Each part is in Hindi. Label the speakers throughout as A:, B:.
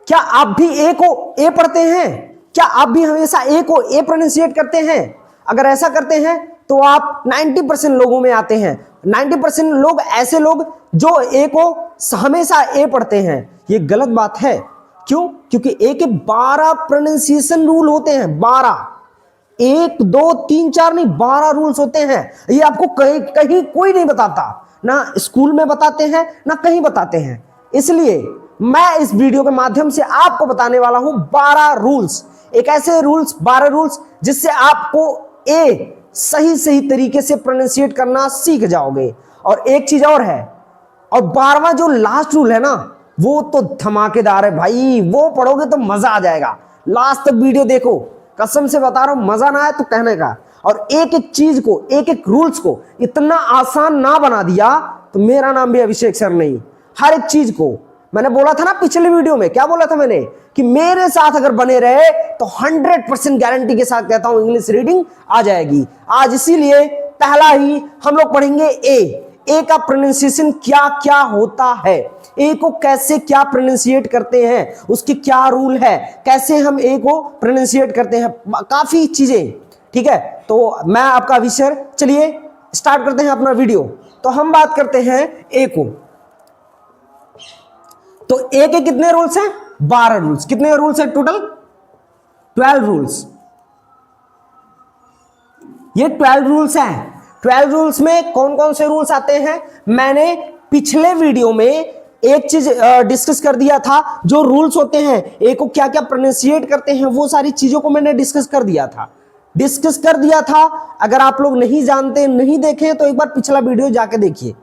A: क्या आप भी ए को ए पढ़ते हैं? क्या आप भी हमेशा ए को ए प्रोनाउंसिएट करते हैं? अगर ऐसा करते हैं तो आप 90% लोगों में आते हैं। 90% लोग ऐसे लोग जो ए को हमेशा ए पढ़ते हैं। ये गलत बात है। क्यों? क्योंकि ए के 12 प्रोनाउंसिएशन रूल होते हैं। 12, 1 2 3 4 नहीं, 12 रूल्स होते हैं। ये आपको कहीं कहीं कोई नहीं बताता, ना स्कूल में बताते हैं ना कहीं बताते हैं। इसलिए मैं इस वीडियो के माध्यम से आपको बताने वाला हूं 12 रूल्स। एक ऐसे रूल्स, 12 रूल्स जिससे आपको ए सही सही तरीके से प्रोनाउंसिएट करना सीख जाओगे। और एक चीज और है, और 12वां जो लास्ट रूल है ना, वो तो धमाकेदार है भाई। वो पढ़ोगे तो मजा आ जाएगा। लास्ट तक वीडियो देखो, कसम से बता रहा हूं, मजा ना आए तो कहने का। और एक एक चीज को, एक एक रूल्स को इतना आसान ना बना दिया तो मेरा नाम भी अभिषेक सर नहीं। हर एक चीज को मैंने बोला था ना पिछले वीडियो में, क्या बोला था मैंने, कि मेरे साथ अगर बने रहे तो 100% गारंटी के साथ कहता हूं इंग्लिश रीडिंग आ जाएगी। आज इसीलिए पहला ही हम लोग पढ़ेंगे ए का प्रोनाउंसिएशन क्या क्या होता है, ए को कैसे क्या प्रोनाउंसिएट करते हैं, उसके क्या रूल है, कैसे हम ए को प्रोनाउंसिएट करते हैं, काफी चीजें। ठीक है, तो मैं आपका अभिषेक, चलिए स्टार्ट करते हैं अपना वीडियो। तो हम बात करते हैं ए को। तो ए के कितने रूल्स हैं? 12 रूल्स। कितने रूल्स हैं टोटल? 12 रूल्स। ये 12 रूल्स हैं। 12 रूल्स में कौन कौन से रूल्स आते हैं? मैंने पिछले वीडियो में एक चीज डिस्कस कर दिया था, जो रूल्स होते हैं ए को क्या क्या प्रोनाउंसिएट करते हैं, वो सारी चीजों को मैंने डिस्कस कर दिया था। अगर आप लोग नहीं जानते, नहीं देखे, तो एक बार पिछला वीडियो जाके देखिए,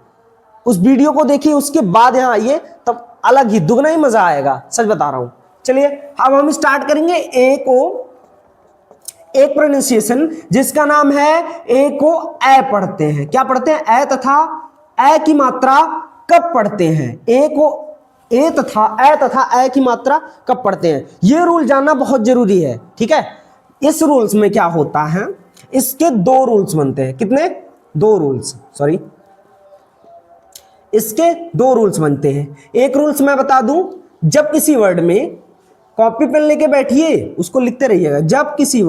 A: उस वीडियो को देखिए, उसके बाद यहां आइए, तब अलग ही दुगना ही मजा आएगा, सच बता रहा हूं। चलिए अब हम स्टार्ट करेंगे ए को, एक प्रोनाउंसिएशन जिसका नाम है ए को ए पढ़ते हैं। क्या पढ़ते हैं? ए तथा ए की मात्रा कब पढ़ते हैं? ए को ए तथा ए की मात्रा कब पढ़ते हैं, ये रूल जानना बहुत जरूरी है। ठीक है, इस रूल्स में क्या होता है, इसके 2 रूल्स बनते हैं। कितने? 2 रूल्स, सॉरी, इसके 2 रूल्स बनते हैं। एक रूल्स मैं बता दूं, जब किसी वर्ड में, कॉपी पेन लेके बैठिए, उसको लिखते रहिएगा, जब किसी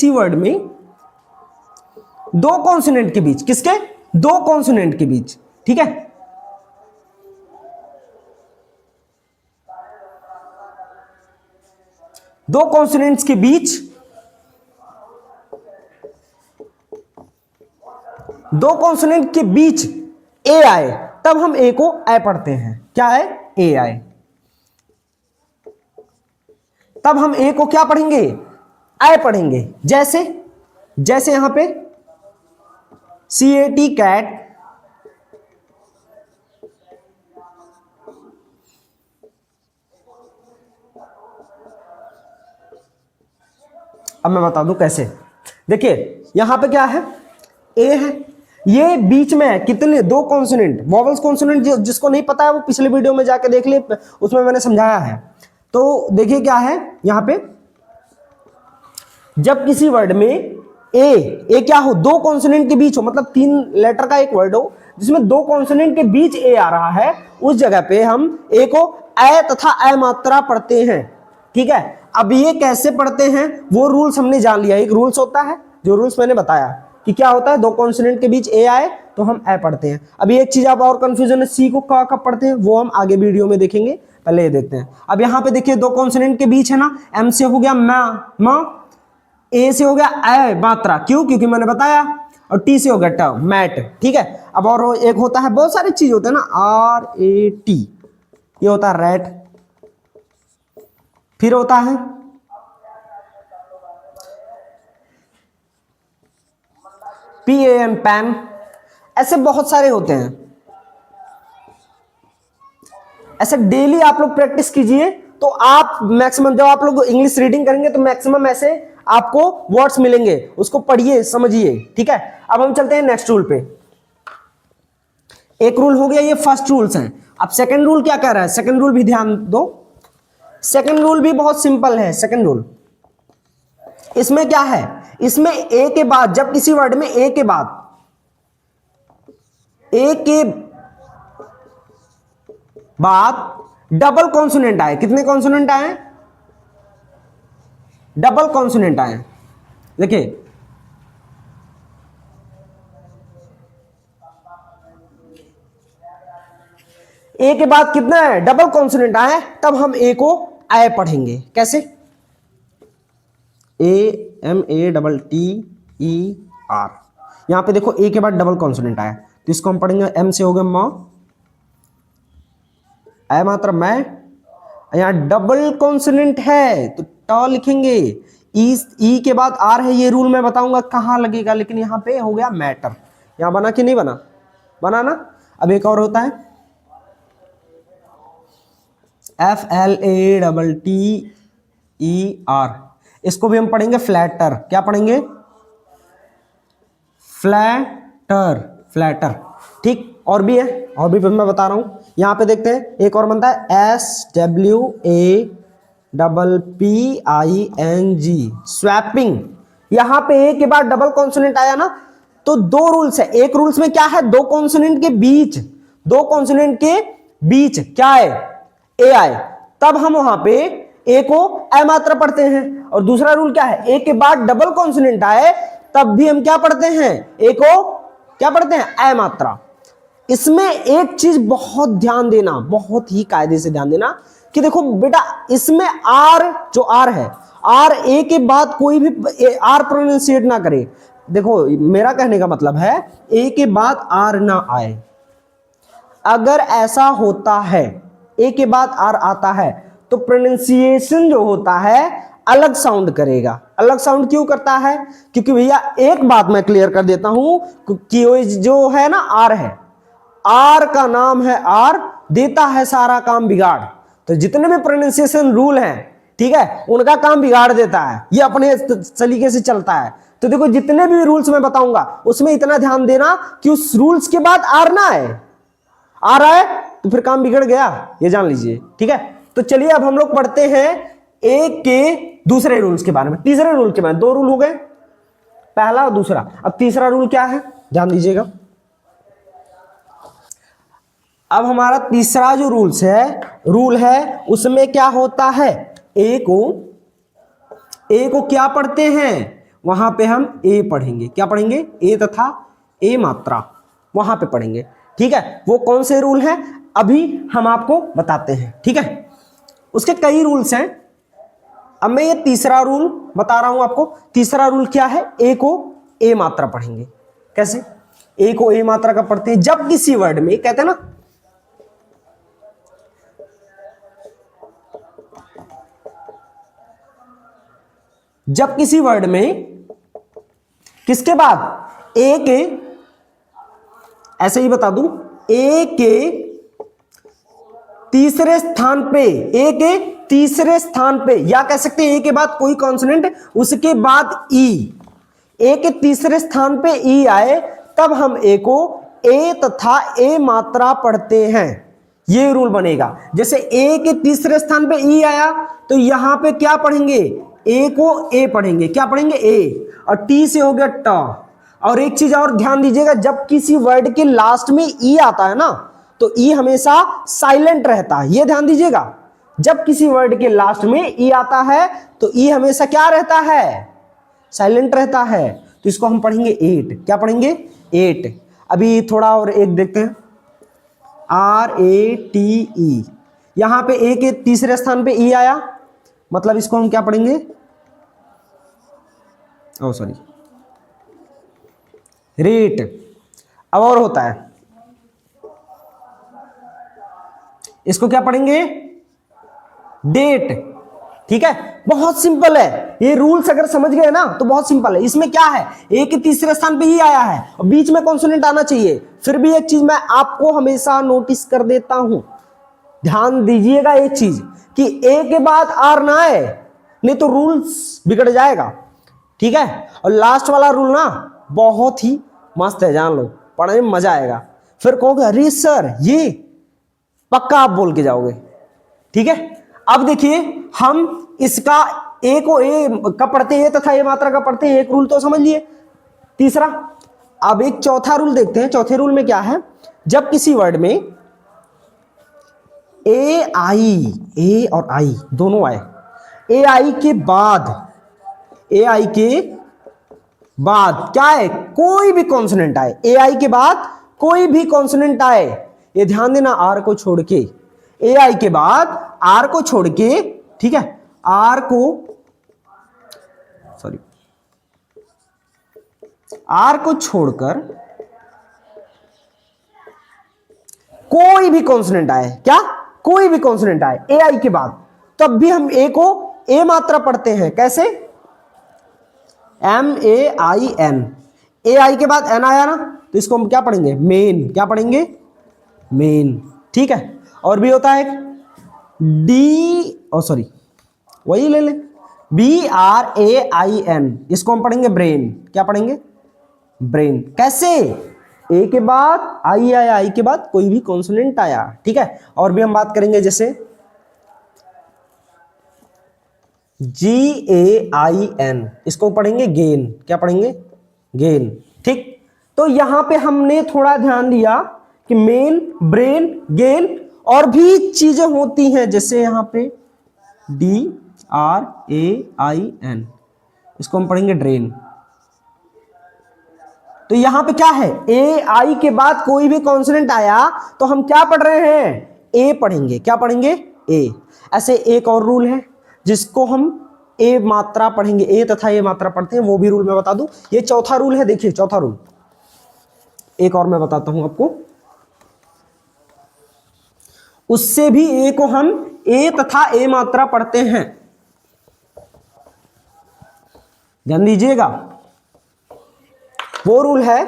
A: वर्ड में दो कॉन्सोनेंट के बीच, किसके? 2 कॉन्सोनेंट के बीच, ठीक है, दो कॉन्सोनेंट्स के बीच, दो कॉन्सोनेंट के बीच ए आए, तब हम ए को ए पढ़ते हैं। क्या है? ए आए, तब हम ए को क्या पढ़ेंगे? ए पढ़ेंगे। जैसे यहां पे CAT कैट, अब मैं बता दूं कैसे। देखिए यहां पे क्या है, ए है, ये बीच में है कितने? 2 कॉन्सोनेंट, वॉवल्स कॉन्सोनेंट। जिसको नहीं पता है वो पिछले वीडियो में जाके देख ले, उसमें मैंने समझाया है। तो देखिए क्या है यहां पे, जब किसी वर्ड में ए क्या हो, 2 कॉन्सोनेंट के बीच हो, मतलब 3 लेटर का एक वर्ड हो जिसमें 2 कॉन्सोनेंट के बीच ए आ रहा है, उस जगह पे हम ए को ए तथा ए मात्रा पढ़ते हैं। ठीक है, अब ये कैसे पढ़ते हैं वो रूल्स हमने जान लिया। एक रूल्स होता है, जो रूल्स मैंने बताया कि क्या होता है, 2 कॉन्सोनेंट के बीच ए आए तो हम ए पढ़ते हैं। अभी एक चीज आप और कंफ्यूजन है, सी को का कब पढ़ते हैं, वो हम आगे वीडियो में देखेंगे, पहले ये देखते हैं। अब यहाँ पे देखिए 2 कॉन्सोनेंट के बीच है ना, एम से हो गया म, ए से हो गया ए मात्रा, क्यों? क्योंकि मैंने बताया, और टी से हो गया ट, मैट। ठीक है, अब और एक होता है, बहुत सारी चीज होते हैं ना, RAT, ये होता है रैट। फिर होता है PAN पैन, ऐसे बहुत सारे होते हैं। ऐसे डेली आप लोग प्रैक्टिस कीजिए तो आप मैक्सिमम, जब आप लोग इंग्लिश रीडिंग करेंगे तो मैक्सिमम ऐसे आपको वर्ड्स मिलेंगे, उसको पढ़िए, समझिए। ठीक है, अब हम चलते हैं नेक्स्ट रूल पे। एक रूल हो गया, ये फर्स्ट रूल्स हैं। अब सेकंड रूल क्या कह रहा है, सेकंड रूल भी ध्यान दो। सेकंड रूल भी बहुत सिंपल है। सेकंड रूल, इसमें क्या है, इसमें ए के बाद, जब किसी वर्ड में ए के बाद डबल कॉन्सोनेंट आए, कितने कॉन्सोनेंट आए? डबल कॉन्सोनेंट आए। देखिए ए के बाद कितना है? डबल कॉन्सोनेंट आए, तब हम ए को आय पढ़ेंगे। कैसे? AMATTER। यहां पे देखो ए के बाद डबल कॉन्सोनेंट आया, तो इसको हम पढ़ेंगे एम से हो गया म, ऐ मात्र मैं। यहां डबल कॉन्सोनेंट है तो ट लिखेंगे। ई के बाद आर है, ये रूल मैं बताऊंगा कहां लगेगा, लेकिन यहां पे हो गया मैटर। यहां बना कि नहीं बना? बना ना। अब एक और होता है FLATTER, इसको भी हम पढ़ेंगे फ्लैटर। क्या पढ़ेंगे? Flatter, flatter. ठीक, और भी है, और भी मैं बता रहा हूं। यहां पे देखते हैं एक और बनता है SWAPPING, स्वैपिंग। यहां पे ए के बाद डबल कॉन्सोनेंट आया ना, तो दो रूल्स है। एक रूल्स में क्या है? दो कॉन्सोनेंट के बीच क्या है? ए आए, तब हम वहां पे ए को ए मात्रा पढ़ते हैं। और दूसरा रूल क्या है? ए के बाद डबल कॉन्सोनेंट आए तब भी हम क्या पढ़ते हैं? ए को क्या पढ़ते हैं? ए मात्रा। इसमें एक चीज बहुत ध्यान देना, बहुत ही कायदे से ध्यान देना कि देखो बेटा, इसमें आर जो आर है, आर ए के बाद कोई भी आर प्रोनाउंसिएट ना करे। देखो मेरा कहने का मतलब है ए के बाद आर ना आए। अगर ऐसा होता है, ए के बाद आर आता है, तो प्रोनाउंसिएशन जो होता है अलग साउंड करेगा। अलग साउंड क्यों करता है? क्योंकि भैया एक बात मैं क्लियर कर देता हूं कि जो है ना आर है, आर का नाम है आर, देता है सारा काम बिगाड़। तो जितने भी प्रोनाउंसिएशन रूल हैं, ठीक है, उनका काम बिगाड़ देता है, ये अपने तरीके से चलता है। तो देखो जितने भी रूल्स मैं बताऊंगा उसमें इतना ध्यान देना कि उस रूल्स के बाद आर ना आए। आ रहा है तो फिर काम बिगड़ गया, ये जान लीजिए। ठीक है, तो चलिए अब हम लोग पढ़ते हैं ए के दूसरे रूल्स के बारे में, तीसरे रूल के बारे में। दो रूल हो गए, पहला और दूसरा। अब तीसरा रूल क्या है, ध्यान दीजिएगा। अब हमारा तीसरा जो रूल है उसमें क्या होता है? ए को क्या पढ़ते हैं? वहां पे हम ए पढ़ेंगे। क्या पढ़ेंगे? ए तथा ए मात्रा वहां पे पढ़ेंगे। ठीक है, वो कौन से रूल हैं अभी हम आपको बताते हैं। ठीक है, उसके कई रूल्स हैं। अब मैं ये तीसरा रूल बता रहा हूं आपको। तीसरा रूल क्या है? ए को ए मात्रा पढ़ेंगे। कैसे? ए को ए मात्रा का पढ़ते हैं जब किसी वर्ड में, कहते हैं ना, जब किसी वर्ड में किसके बाद? ए के, ऐसे ही बता दूं, ए के तीसरे स्थान पे, ए के तीसरे स्थान पे, या कह सकते हैं ए के बाद कोई कॉन्सोनेंट, उसके बाद ई, ए के तीसरे स्थान पे ई आए, तब हम ए को ए तथा ए मात्रा पढ़ते हैं। ये रूल बनेगा। जैसे ए के तीसरे स्थान पे ई आया तो यहां पे क्या पढ़ेंगे? ए को ए पढ़ेंगे। क्या पढ़ेंगे? ए। और टी से हो गया ट। और एक चीज और ध्यान दीजिएगा, जब किसी वर्ड के लास्ट में ई आता है ना, तो ई हमेशा साइलेंट रहता है। ये ध्यान दीजिएगा, जब किसी वर्ड के लास्ट में ई आता है तो ई हमेशा क्या रहता है? साइलेंट रहता है। तो इसको हम पढ़ेंगे 8। क्या पढ़ेंगे? 8। अभी थोड़ा और एक देखते हैं, RATE। यहां पे ए के तीसरे स्थान पे ई आया, मतलब इसको हम क्या पढ़ेंगे? ओ सॉरी, रेट। अब और होता है, इसको क्या पढ़ेंगे? डेट। ठीक है, बहुत सिंपल है ये रूल्स। अगर समझ गए ना तो बहुत सिंपल है। इसमें क्या है? ए के तीसरे स्थान पे ही आया है और बीच में कॉन्सोनेंट आना चाहिए। फिर भी एक चीज मैं आपको हमेशा नोटिस कर देता हूं, ध्यान दीजिएगा एक चीज, कि ए के बाद आर ना आए, नहीं तो रूल्स बिगड़ जाएगा। ठीक है, और लास्ट वाला रूल ना बहुत ही मस्त है, जान लो, पढ़ने में मजा आएगा। फिर कहोगे अरे सर ये पक्का आप बोल के जाओगे। ठीक है, अब देखिए हम इसका ए को ए कब पढ़ते हैं तथा ए मात्रा कब पढ़ते हैं, एक रूल तो समझ लिए। तीसरा, अब एक चौथा रूल देखते हैं। चौथे रूल में क्या है, जब किसी वर्ड में ए आई, ए और आई दोनों आए, ए आई के बाद, ए आई के बाद क्या है, कोई भी कॉन्सोनेंट आए, ए आई के बाद कोई भी कॉन्सोनेंट आए, ये ध्यान देना, आर को छोड़ के, ए आई के बाद आर को छोड़ के, ठीक है, आर को, सॉरी, आर को छोड़कर कोई भी कॉन्सोनेंट आए, क्या, कोई भी कॉन्सोनेंट आए ए आई के बाद, तब भी हम ए को ए मात्रा पढ़ते हैं। कैसे, एम ए आई एन, ए आई के बाद एन आया ना, तो इसको हम क्या पढ़ेंगे, मेन, क्या पढ़ेंगे, मेन, ठीक है। और भी होता है डी, ओ सॉरी, वही ले ले, B R A I N, इसको हम पढ़ेंगे ब्रेन, क्या पढ़ेंगे, ब्रेन। कैसे, ए के बाद आई आया, आई के बाद कोई भी कॉन्सोनेंट आया, ठीक है। और भी हम बात करेंगे जैसे जी ए आई एन, इसको पढ़ेंगे गेन, क्या पढ़ेंगे, गेन, ठीक। तो यहां पे हमने थोड़ा ध्यान दिया कि मेन, ब्रेन, गेन, और भी चीजें होती हैं, जैसे यहां पे D R A I N, इसको हम पढ़ेंगे ड्रेन। तो यहां पे क्या है, ए आई के बाद कोई भी कॉन्सोनेंट आया तो हम क्या पढ़ रहे हैं, ए पढ़ेंगे, क्या पढ़ेंगे, ए। ऐसे एक और रूल है जिसको हम ए मात्रा पढ़ेंगे, ए तथा ए मात्रा पढ़ते हैं, वो भी रूल मैं बता दूं। ये चौथा रूल है, देखिए चौथा रूल, एक और मैं बताता हूं आपको, उससे भी ए को हम ए तथा ए मात्रा पढ़ते हैं, ध्यान दीजिएगा। वो रूल है,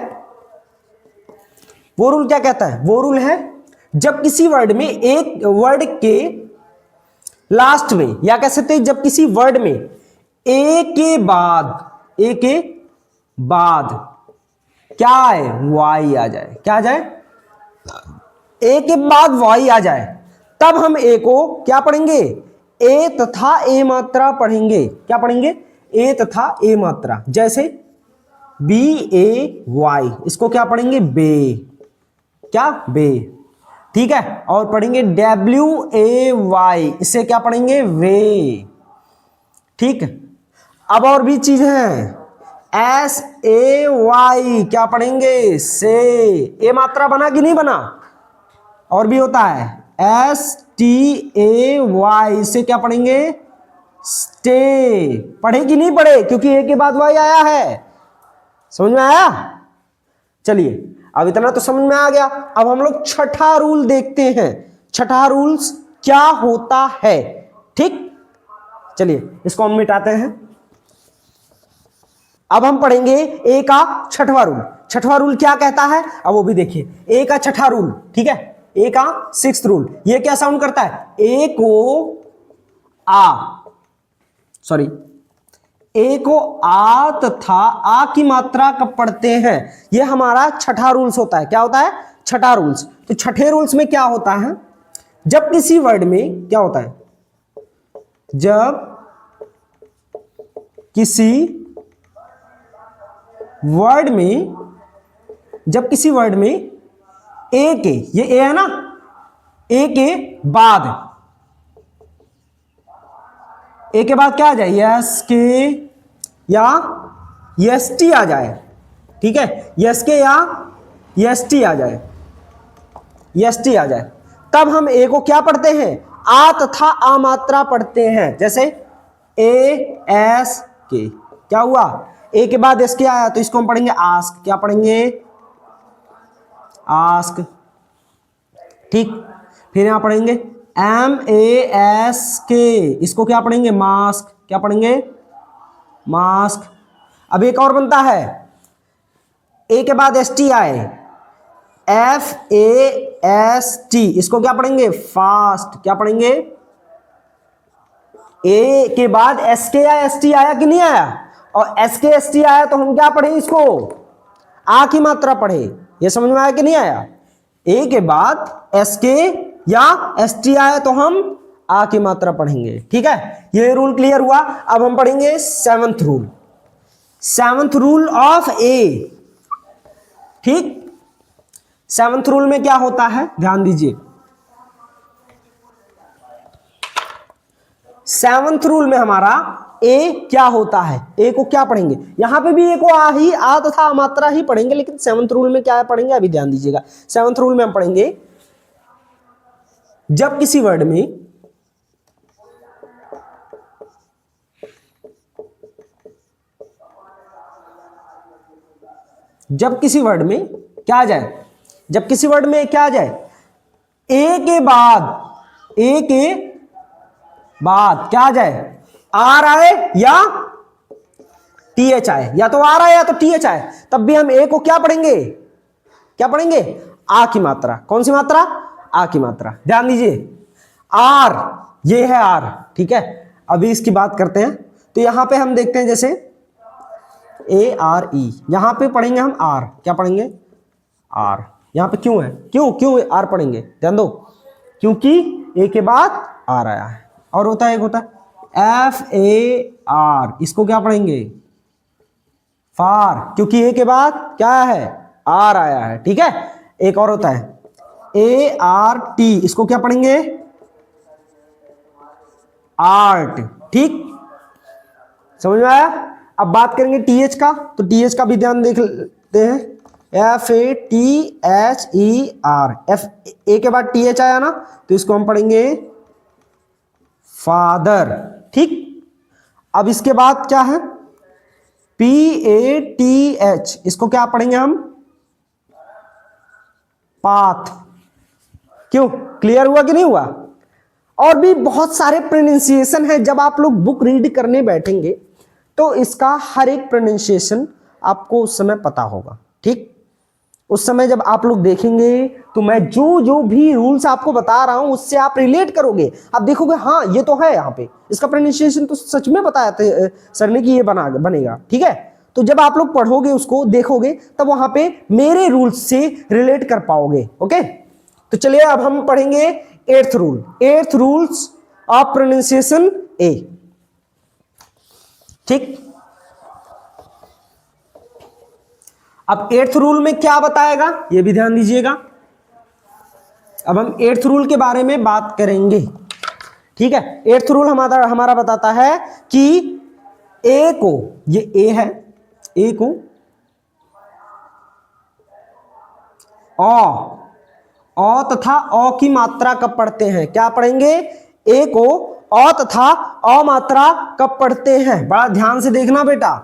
A: वो रूल क्या कहता है, वो रूल है जब किसी वर्ड में, एक वर्ड के लास्ट में, या कह सकते हैं जब किसी वर्ड में ए के बाद, ए के बाद क्या है, वाई आ जाए, क्या आ जाए, ए के बाद वाई आ जाए, तब हम ए को क्या पढ़ेंगे, ए तथा ए मात्रा पढ़ेंगे, क्या पढ़ेंगे, ए तथा ए मात्रा। जैसे बी ए वाई, इसको क्या पढ़ेंगे, बे, क्या, बे, ठीक है। और पढ़ेंगे डब्ल्यू ए वाई, इसे क्या पढ़ेंगे, वे, ठीक। अब और भी चीज है, एस ए वाई, क्या पढ़ेंगे, से, ए मात्रा बना कि नहीं बना। और भी होता है एस टी ए वाई, इसे क्या पढ़ेंगे, स्टे, पढ़े कि नहीं पढ़े, क्योंकि ए के बाद वाई आया है, समझ में आया। चलिए अब इतना तो समझ में आ गया। अब हम लोग छठा रूल देखते हैं, छठा रूल्स क्या होता है, ठीक। चलिए इसको हम मिटाते हैं। अब हम पढ़ेंगे ए का छठवां रूल। छठवां रूल क्या कहता है, अब वो भी देखिए, ए का छठा रूल, ठीक है, ए का सिक्स्थ रूल, ये क्या साउंड करता है, ए को आ, सॉरी, ए को आ तथा आ की मात्रा कब पढ़ते हैं, ये हमारा छठा रूल्स होता है। क्या होता है, छठा रूल्स। तो छठे रूल्स में क्या होता है, जब किसी वर्ड में क्या होता है, जब किसी वर्ड में, जब किसी वर्ड में ए के, ये ए है ना, ए के बाद, ए के बाद क्या आ जाए, यस के या यस टी आ जाए, ठीक है, यस के या यस टी आ जाए, यस टी आ जाए, तब हम ए को क्या पढ़ते हैं, आ तथा आ मात्रा पढ़ते हैं। जैसे ए एस के, क्या हुआ, ए के बाद एस के आया तो इसको हम पढ़ेंगे आस्क, क्या पढ़ेंगे, आस्क, ठीक। फिर यहां पढ़ेंगे एम ए एस के, इसको क्या पढ़ेंगे, मास्क, क्या पढ़ेंगे, मास्क। अब एक और बनता है, ए के बाद एस टी आए, एफ ए एस टी, इसको क्या पढ़ेंगे, फास्ट, क्या पढ़ेंगे, ए के बाद एस के या एस टी आया कि नहीं आया, और एस के एस टी आया तो हम क्या पढ़े, इसको आ की मात्रा पढ़े। ये समझ में आया कि नहीं आया, ए के बाद एस के या एस टी आया तो हम आ की मात्रा पढ़ेंगे। ठीक है, ये रूल क्लियर हुआ। अब हम पढ़ेंगे seventh rule, seventh rule of A. ठीक, सेवंथ रूल में क्या होता है, ध्यान दीजिए। सेवंथ रूल में हमारा ए क्या होता है, ए को क्या पढ़ेंगे, यहां पे भी ए को आ तथा मात्रा ही पढ़ेंगे, लेकिन सेवंथ रूल में क्या पढ़ेंगे अभी ध्यान दीजिएगा। सेवंथ रूल में हम पढ़ेंगे जब किसी वर्ड में जब किसी वर्ड में क्या आ जाए, जब किसी वर्ड में क्या आ जाए, ए के बाद क्या आ जाए, आर आए या टी एच आए, या तो आर आए या तो टी एच आए, तब भी हम ए को क्या पढ़ेंगे, क्या पढ़ेंगे, आ की मात्रा। कौन सी मात्रा, आ की मात्रा। ध्यान दीजिए, आर, ये है आर। ठीक है, अभी इसकी बात करते हैं। तो यहां पे हम देखते हैं जैसे ए आर ई, यहां पे पढ़ेंगे हम आर, क्या पढ़ेंगे, आर। यहां पे क्यों है, क्यों आर पढ़ेंगे, ध्यान दो, क्योंकि ए के बाद आर आया है। और होता है, एक होता है एफ ए आर, इसको क्या पढ़ेंगे, फार, क्योंकि ए के बाद क्या है, आर आया है। ठीक है, एक और होता है ए आर टी, इसको क्या पढ़ेंगे, आर्ट। ठीक, समझ में आया। अब बात करेंगे टीएच का, तो टीएच का भी ध्यान देख लेते हैं। F A T H E R, F A के बाद टीएच आया ना, तो इसको हम पढ़ेंगे फादर। ठीक, अब इसके बाद क्या है, पी ए टी एच, इसको क्या पढ़ेंगे हम, पाथ। क्यों, क्लियर हुआ कि नहीं हुआ। और भी बहुत सारे प्रोनाउंसिएशन है, जब आप लोग बुक रीड करने बैठेंगे तो इसका हर एक प्रोनाउंसिएशन आपको उस समय पता होगा। ठीक, उस समय जब आप लोग देखेंगे तो मैं जो जो भी रूल्स आपको बता रहा हूं उससे आप रिलेट करोगे, आप देखोगे हाँ ये तो है, यहाँ पे इसका प्रोनाउंसिएशन तो सच में बताया था सर ने कि ये बनेगा। ठीक है, तो जब आप लोग पढ़ोगे उसको देखोगे तब वहां पे मेरे रूल्स से रिलेट कर पाओगे। ओके, तो चलिए अब हम पढ़ेंगे eighth rule, eighth rules of pronunciation A. ठीक, अब एट्थ रूल में क्या बताएगा ये भी ध्यान दीजिएगा। अब हम एट्थ रूल के बारे में बात करेंगे। ठीक है, एट्थ रूल हमारा बताता है कि ए को, ये ए है, ए को औ तथा औ की मात्रा कब पढ़ते हैं, क्या पढ़ेंगे, ए को औ तथा औ मात्रा कब पढ़ते हैं, बड़ा ध्यान से देखना बेटा,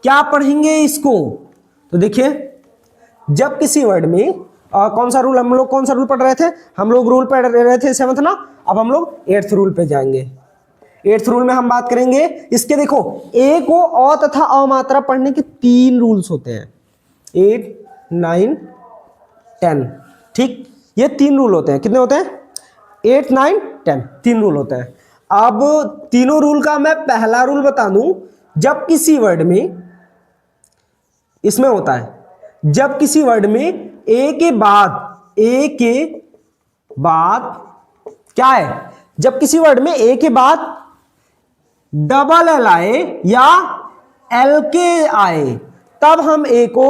A: क्या पढ़ेंगे इसको। तो देखिए, जब किसी वर्ड में कौन सा रूल, हम लोग कौन सा रूल पढ़ रहे थे, हम लोग रूल पढ़ रहे थे सेवंथ ना, अब हम लोग एट्थ रूल पे जाएंगे। एट्थ रूल में हम बात करेंगे इसके, देखो ए को औ तथा अ मात्रा पढ़ने के 3 रूल्स होते हैं, 8 9 10। ठीक, ये 3 रूल होते हैं, कितने होते हैं, 8 9 10, 3 रूल होते हैं। अब तीनों रूल का मैं पहला रूल बता दूं, जब किसी वर्ड में, इसमें होता है जब किसी वर्ड में ए के बाद क्या है, जब किसी वर्ड में ए के बाद डबल एल आए या एल के आए, तब हम ए को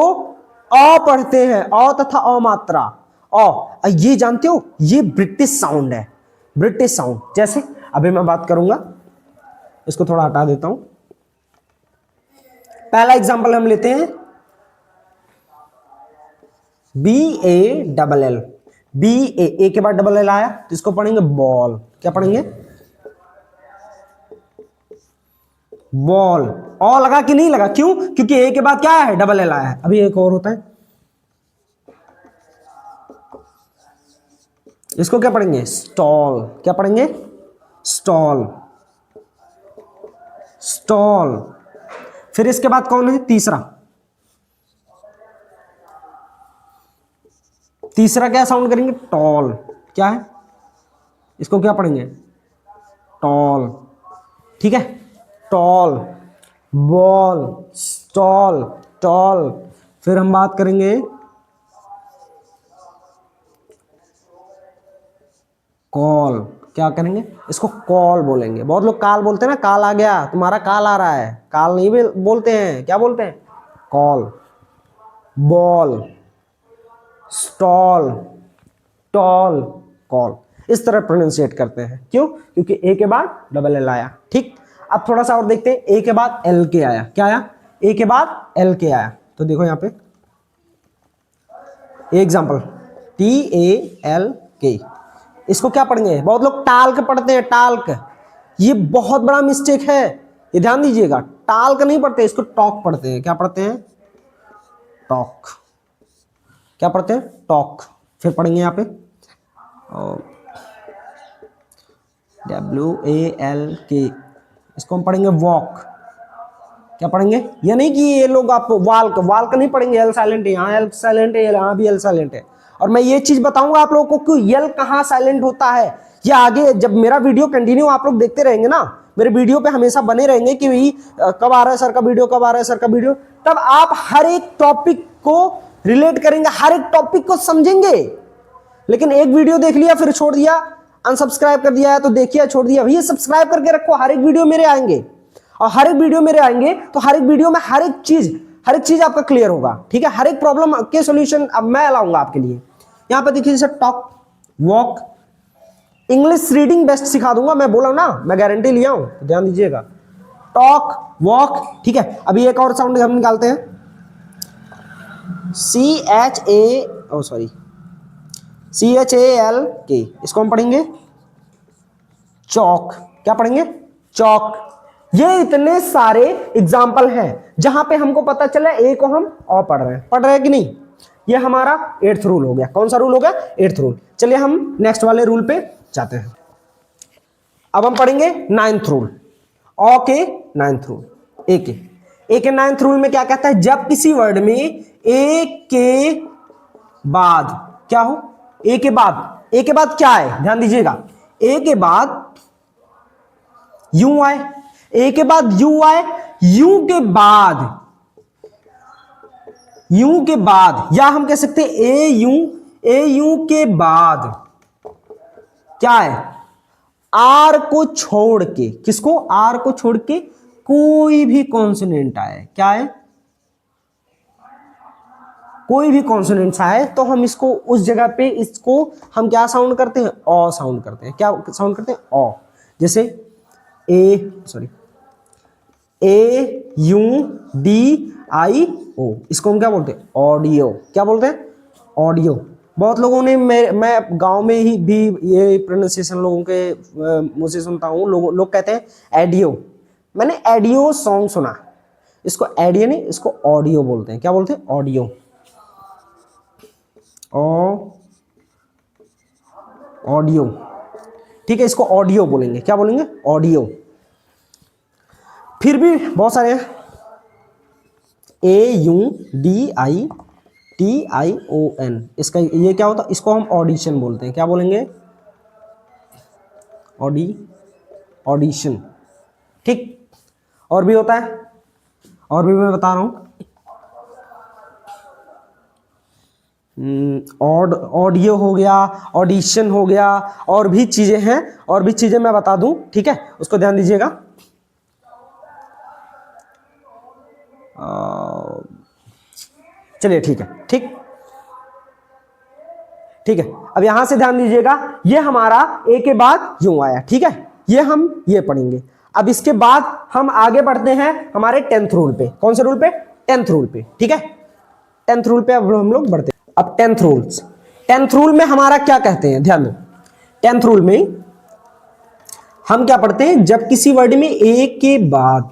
A: अ पढ़ते हैं, अ तथा अ मात्रा। अ, ये जानते हो, ये ब्रिटिश साउंड है, ब्रिटिश साउंड। जैसे अभी मैं बात करूंगा, इसको थोड़ा हटा देता हूं। पहला एग्जांपल हम लेते हैं, B A double L, B A के बाद डबल एल आया तो इसको पढ़ेंगे बॉल, क्या पढ़ेंगे, बॉल। ओ लगा कि नहीं लगा, क्यों, क्योंकि ए के बाद क्या है, डबल एल आया है। अभी एक और होता है, इसको क्या पढ़ेंगे, स्टॉल, क्या पढ़ेंगे, स्टॉल, स्टॉल। फिर इसके बाद कौन है, तीसरा क्या साउंड करेंगे, टॉल, क्या है, इसको क्या पढ़ेंगे, टॉल। ठीक है, टॉल, बॉल, स्टॉल, टॉल। फिर हम बात करेंगे कॉल, क्या करेंगे, इसको कॉल बोलेंगे। बहुत लोग काल बोलते हैं ना, काल आ गया, तुम्हारा काल आ रहा है, काल नहीं बोलते हैं, क्या बोलते हैं, call. Ball, stall, tall, call, इस तरह प्रोनाउंसिएट करते हैं। क्यों? क्योंकि ए के बाद डबल एल आया। ठीक, अब थोड़ा सा और देखते हैं, ए के बाद एल के आया, क्या आया, ए के बाद एल के आया। तो देखो यहां पे एग्जांपल, टी ए एल के, इसको क्या पढ़ेंगे, बहुत लोग टाल्क पढ़ते हैं, टाल्क, ये बहुत बड़ा मिस्टेक है, ये ध्यान दीजिएगा। टाल्क नहीं पढ़ते, इसको टॉक पढ़ते हैं। क्या पढ़ते हैं, टॉक। क्या पढ़ते हैं, टॉक। फिर पढ़ेंगे यहाँ पे WALK, इसको हम पढ़ेंगे वॉक। क्या पढ़ेंगे, ये नहीं कि ये लोग आप वाल्क, वाल्क नहीं पढ़ेंगे, एल साइलेंट है, यहाँ एल साइलेंट है, यहाँ भी एल साइलेंट है। और मैं ये चीज बताऊंगा आप लोगों को कि एल कहाँ साइलेंट होता है, ये आगे जब मेरा वीडियो कंटिन्यू आप लोग देखते रहेंगे ना, मेरे वीडियो पे हमेशा बने रहेंगे कि भाई कब आ रहा है सर का वीडियो, कब आ रहा है सर का वीडियो, तब आप हर एक टॉपिक को रिलेट करेंगे, हर एक टॉपिक को समझेंगे। लेकिन एक वीडियो देख लिया फिर छोड़ दिया, अनसब्सक्राइब कर दिया है तो देखिए छोड़ दिया, भैया सब्सक्राइब करके रखो, हर एक वीडियो मेरे आएंगे, और हर एक वीडियो मेरे आएंगे तो हर एक वीडियो में हर एक चीज आपका क्लियर होगा। ठीक है, हर एक प्रॉब्लम के सॉल्यूशन अब मैं लाऊंगा आपके लिए। यहां पे देखिए जैसे talk, walk, English reading best सिखा दूंगा, मैं बोला ना, मैं गारंटी लिया हूं, तो ध्यान दीजिएगा। टॉक, वॉक, ठीक है। अभी एक और साउंड हम निकालते हैं, CHALK, इसको हम पढ़ेंगे चौक। क्या पढ़ेंगे, चौक। ये इतने सारे एग्जाम्पल हैं जहां पे हमको पता चला ए को हम और पढ़ रहे हैं कि नहीं। ये हमारा 8th रूल हो गया। कौन सा रूल हो गया, 8th रूल। चलिए हम नेक्स्ट वाले रूल पे जाते हैं। अब हम पढ़ेंगे 9th रूल, ओ के 9th रूल, ए के 9th रूल में क्या कहता है, जब किसी वर्ड में ए के बाद क्या हो, ए के बाद क्या है, ध्यान दीजिएगा, ए के बाद यू आए, ए के बाद यू आए, यू के बाद, या हम कह सकते हैं ए यू के बाद क्या है, आर को छोड़ के, किसको, आर को छोड़ के कोई भी कॉन्सोनेंट आए, क्या है, कोई भी कॉन्सोनेंट्स आए तो हम इसको उस जगह पे इसको हम क्या साउंड करते हैं, ओ साउंड करते हैं। क्या साउंड करते हैं, ओ। जैसे AUDIO, इसको हम क्या बोलते हैं, ऑडियो। क्या बोलते हैं, ऑडियो। बहुत लोगों ने मैं गांव में ही भी ये प्रोनाउंसिएशन लोगों के मुंह से सुनता हूँ, लोग कहते हैं एडियो। मैंने एडियो सॉन्ग सुना, इसको एडियो नहीं, इसको ऑडियो बोलते हैं। क्या बोलते हैं, ऑडियो, ऑडियो। ठीक है, इसको ऑडियो बोलेंगे। क्या बोलेंगे, ऑडियो। फिर भी बहुत सारे हैं, AUDITION, इसका ये क्या होता है, इसको हम ऑडिशन बोलते हैं। क्या बोलेंगे, ऑडिशन। ठीक, और भी होता है, और भी मैं बता रहा हूं, ऑडियो हो गया, ऑडिशन हो गया, और भी चीजें हैं, और भी चीजें मैं बता दूं। ठीक है, उसको ध्यान दीजिएगा। चलिए ठीक है, ठीक है। अब यहां से ध्यान दीजिएगा, ये हमारा ए के बाद यूं आया, ठीक है, ये हम ये पढ़ेंगे। अब इसके बाद हम आगे बढ़ते हैं हमारे 10th रूल पे। कौन से रूल पे, 10th रूल पे। ठीक है, 10th रूल पे अब हम लोग बढ़ते हैं। अब 10th रूल में हमारा क्या कहते हैं, ध्यान दो। 10th रूल में हम क्या पढ़ते हैं, जब किसी वर्ड में ए के बाद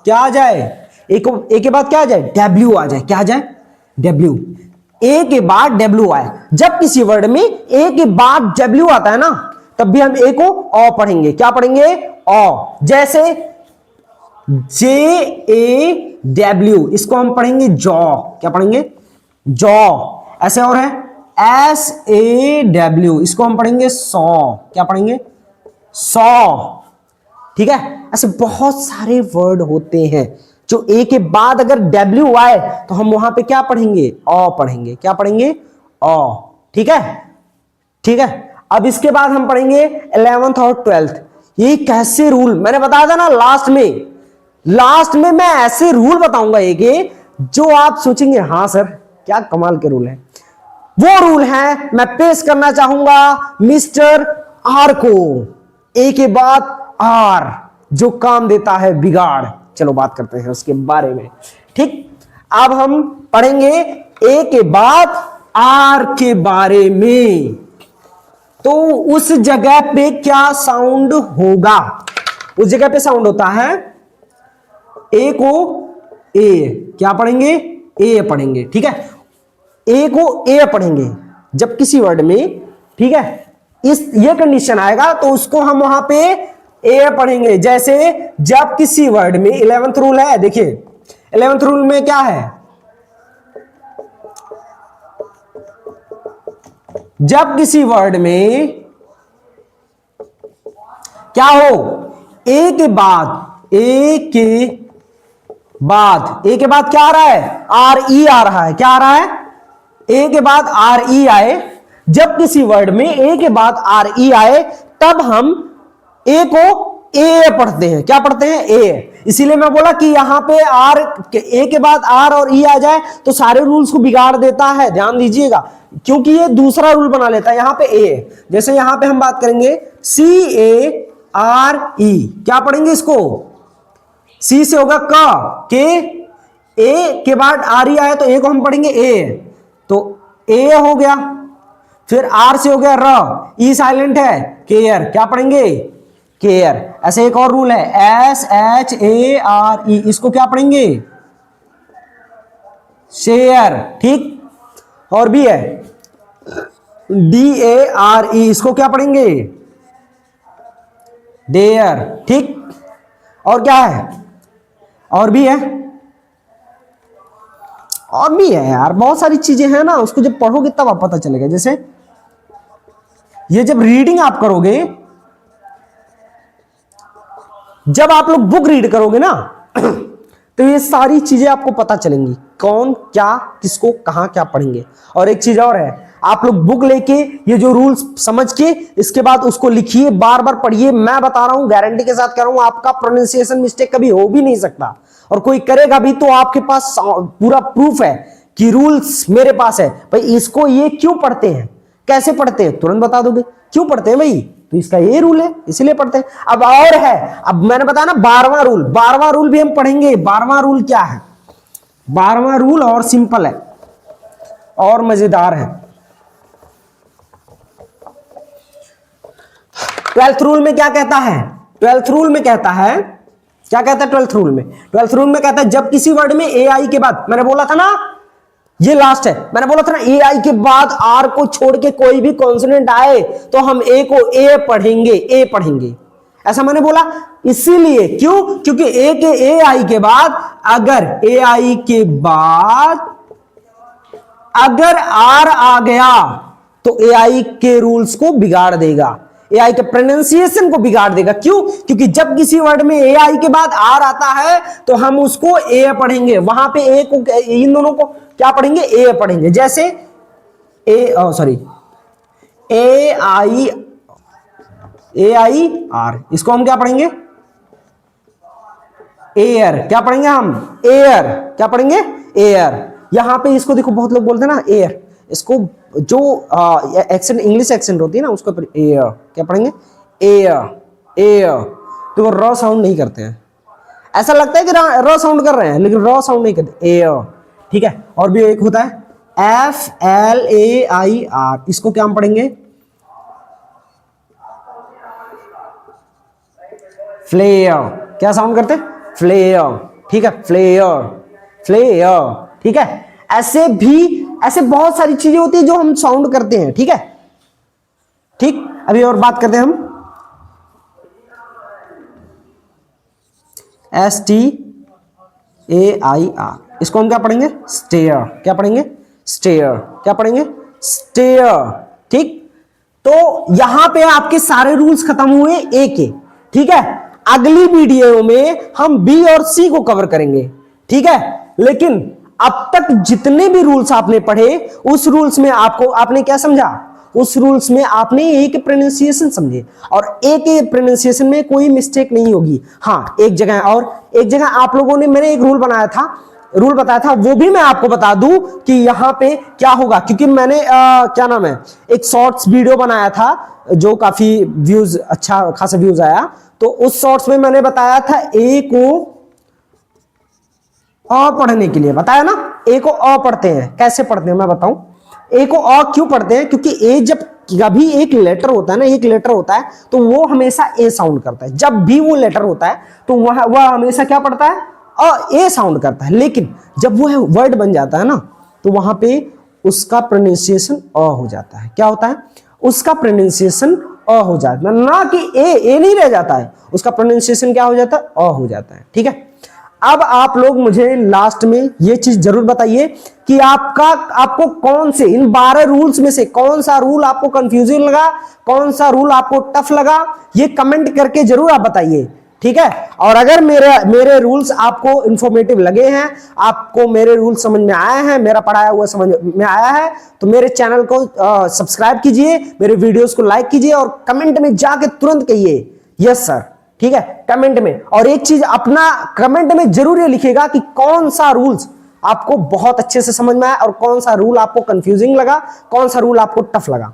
A: क्या आ जाए, ए के बाद क्या आ जाए, डब्ल्यू आ जाए। क्या आ जाए, डब्ल्यू। ए के डब्ल्यू आए, जब किसी वर्ड में ए के बाद डब्ल्यू आता है ना, तब भी हम ए को ओ पढ़ेंगे। क्या पढ़ेंगे, ओ। जैसे JAW, इसको हम पढ़ेंगे जॉ। क्या पढ़ेंगे, जॉ। ऐसे और है SAW, इसको हम पढ़ेंगे सॉ। क्या पढ़ेंगे, सॉ। ठीक है, ऐसे बहुत सारे वर्ड होते हैं जो ए के बाद अगर डब्ल्यू आए तो हम वहां पे क्या पढ़ेंगे, ओ पढ़ेंगे। क्या पढ़ेंगे, ओ। ठीक है, अब इसके बाद हम पढ़ेंगे 11th और 12th। ये कैसे रूल, मैंने बताया था ना लास्ट में मैं ऐसे रूल बताऊंगा एक जो आप सोचेंगे हाँ सर क्या कमाल के रूल है। वो रूल है, मैं पेश करना चाहूंगा मिस्टर आर को, ए के बाद आर जो काम देता है बिगाड़। चलो बात करते हैं उसके बारे में। ठीक, अब हम पढ़ेंगे ए के बाद आर के बारे में। तो उस जगह पे क्या साउंड होगा, उस जगह पे साउंड होता है ए को ए, क्या पढ़ेंगे ए पढ़ेंगे। ठीक है, ए को ए पढ़ेंगे जब किसी वर्ड में, ठीक है, ये कंडीशन आएगा तो उसको हम वहां पे ए पढ़ेंगे। जैसे जब किसी वर्ड में 11th रूल है, देखिए 11th रूल में क्या है, जब किसी वर्ड में क्या हो, ए के बाद क्या आ रहा है, आर ई आ रहा है। क्या आ रहा है, ए के बाद आर ई आए। जब किसी वर्ड में ए के बाद आर ई आए तब हम ए को ए पढ़ते हैं। क्या पढ़ते हैं, ए। इसीलिए मैं बोला कि यहां पे आर, ए के बाद आर और ई आ जाए तो सारे रूल्स को बिगाड़ देता है, ध्यान दीजिएगा, क्योंकि ये दूसरा रूल बना लेता है। यहां पे ए, जैसे यहां पे हम बात करेंगे CARE, क्या पढ़ेंगे इसको, सी से होगा के, ए के बाद आर ई आया तो ए को हम पढ़ेंगे ए, तो ए हो गया। फिर आर से हो गया र, ई साइलेंट है, केयर, क्या पढ़ेंगे केयर। ऐसे एक और रूल है SHARE, इसको क्या पढ़ेंगे शेयर। ठीक, और भी है DARE, इसको क्या पढ़ेंगे डेयर। ठीक, और क्या है, और भी है यार, बहुत सारी चीजें हैं ना, उसको जब पढ़ोगे तब आप पता चलेगा। जैसे ये जब रीडिंग आप करोगे, जब आप लोग बुक रीड करोगे ना तो ये सारी चीजें आपको पता चलेंगी, कौन क्या किसको कहां क्या पढ़ेंगे। और एक चीज और है, आप लोग बुक लेके ये जो रूल्स समझ के इसके बाद उसको लिखिए, बार बार पढ़िए। मैं बता रहा हूं, गारंटी के साथ कह रहा हूं, आपका प्रोनाउंसिएशन मिस्टेक कभी हो भी नहीं सकता, और कोई करेगा भी तो आपके पास पूरा प्रूफ है कि रूल्स मेरे पास है। भाई इसको ये क्यों पढ़ते हैं, कैसे पढ़ते हैं, तुरंत बता दोगे क्यों पढ़ते हैं भाई, तो इसका ये रूल है इसलिए पढ़ते हैं। अब और है, अब मैंने बताया ना 12वां रूल भी हम पढ़ेंगे। 12वां रूल क्या है, 12वां रूल और सिंपल है और मजेदार है। 12th रूल में क्या कहता है, 12th रूल में कहता है, क्या कहता है 12th रूल में, 12th रूल में कहता है जब किसी वर्ड में AI के बाद, मैंने बोला था ना ये लास्ट है, मैंने बोला था ना AI के बाद R को छोड़ के कोई भी कॉन्सोनेंट आए तो हम A को A पढ़ेंगे, ऐसा मैंने बोला। इसीलिए क्यों, क्योंकि A के AI के बाद अगर AI के बाद अगर R आ गया तो AI के रूल्स को बिगाड़ देगा, AI के प्रोनाउंसिएशन को बिगाड़ देगा। क्यों, क्योंकि जब किसी वर्ड में AI के बाद R आता है तो हम उसको A पढ़ेंगे, वहां पे A को, इन दोनों को क्या पढ़ेंगे, A पढ़ेंगे। जैसे AIR, इसको हम क्या पढ़ेंगे एयर, क्या पढ़ेंगे हम एयर, क्या पढ़ेंगे एयर। यहां पे इसको देखो, बहुत लोग बोलते हैं ना एयर, इसको जो एक्सेंट, इंग्लिश एक्सेंट होती है ना उसको एयर, क्या पढ़ेंगे एयर। तो र साउंड नहीं करते हैं, ऐसा लगता है कि र साउंड कर रहे हैं लेकिन र साउंड नहीं करते, एयर। ठीक है, और भी एक होता है FLAIR, इसको क्या हम पढ़ेंगे फ्लेयर, क्या साउंड करते हैं फ्लेयर। ठीक है, फ्लेयर। ठीक है, ऐसे बहुत सारी चीजें होती है जो हम साउंड करते हैं। ठीक है, ठीक, अभी और बात करते हैं हम STAIR, इसको हम क्या पढ़ेंगे स्टेयर, क्या पढ़ेंगे स्टेयर, क्या पढ़ेंगे स्टेयर। ठीक, तो यहां पे आपके सारे रूल्स खत्म हुए ए के। ठीक है, अगली वीडियो में हम बी और सी को कवर करेंगे। ठीक है, लेकिन अब तक जितने भी रूल्स आपने पढ़े उस रूल्स में आपने क्या समझा, उस रूल्स में आपने ए के प्रोनाउंसिएशन समझे, और ए के प्रोनाउंसिएशन में कोई मिस्टेक नहीं होगी। हाँ, एक जगह आप लोगों ने, मैंने एक रूल बताया था, वो भी मैं आपको बता दूं कि यहां पे क्या होगा, क्योंकि मैंने क्या नाम है, एक शॉर्ट्स वीडियो बनाया था जो काफी व्यूज, अच्छा खासा व्यूज आया। तो उस शॉर्ट्स में मैंने बताया था ए को अ पढ़ने के लिए, बताया ना, ए को अ पढ़ते हैं, कैसे पढ़ते हैं मैं बताऊं। ए को अ क्यों पढ़ते हैं, क्योंकि ए जब कभी एक लेटर होता है ना, एक लेटर होता है तो वो हमेशा ए साउंड करता है। जब भी वो लेटर होता है तो वह हमेशा क्या पढ़ता है, ए साउंड करता है। लेकिन जब वो वर्ड बन जाता है ना, तो वहां पे उसका प्रोनाउंसिएशन अ हो जाता है। क्या होता है, उसका प्रोनाउंसिएशन अ हो जाता है, ना कि ए नहीं रह जाता है, उसका प्रोनाउंसिएशन क्या हो जाता है, अ हो जाता है। ठीक है, अब आप लोग मुझे लास्ट में ये चीज जरूर बताइए कि आपको कौन से इन 12 रूल्स में से कौन सा रूल आपको कंफ्यूजिंग लगा, कौन सा रूल आपको टफ लगा, ये कमेंट करके जरूर आप बताइए। ठीक है, और अगर मेरे रूल्स आपको इंफॉर्मेटिव लगे हैं, आपको मेरे रूल्स समझ में आए हैं, मेरा पढ़ाया हुआ समझ में आया है, तो मेरे चैनल को सब्सक्राइब कीजिए, मेरे वीडियोस को लाइक कीजिए, और कमेंट में जाके तुरंत कहिए यस सर। ठीक है, कमेंट में। और एक चीज अपना कमेंट में जरूर ये लिखिएगा कि कौन सा रूल्स आपको बहुत अच्छे से समझ में आया और कौन सा रूल आपको कंफ्यूजिंग लगा, कौन सा रूल आपको टफ लगा।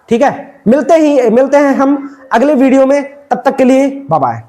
A: ठीक है, मिलते हैं हम अगले वीडियो में, तब तक के लिए बाय बाय।